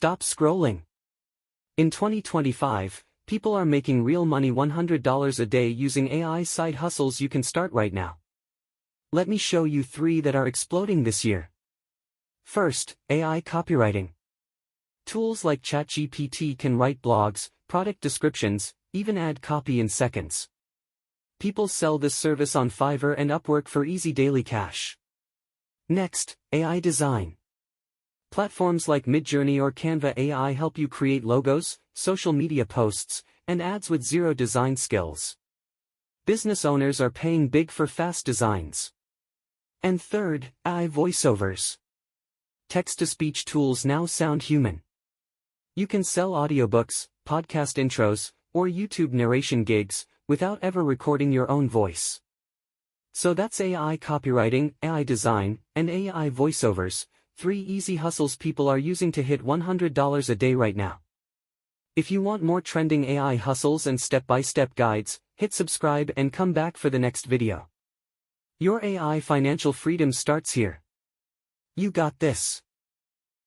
Stop scrolling. In 2025, people are making real money $100 a day using AI side hustles. You can start right now. Let me show you 3 that are exploding this year. First, AI copywriting. Tools like ChatGPT can write blogs, product descriptions, even add copy in seconds. People sell this service on Fiverr and Upwork for easy daily cash. Next, AI design. Platforms like MidJourney or Canva AI help you create logos, social media posts, and ads with zero design skills. Business owners are paying big for fast designs. And third, AI voiceovers. Text-to-speech tools now sound human. You can sell audiobooks, podcast intros, or YouTube narration gigs, without ever recording your own voice. So that's AI copywriting, AI design, and AI voiceovers, 3 easy hustles people are using to hit $100 a day right now. If you want more trending AI hustles and step-by-step guides, hit subscribe and come back for the next video. Your AI financial freedom starts here. You got this.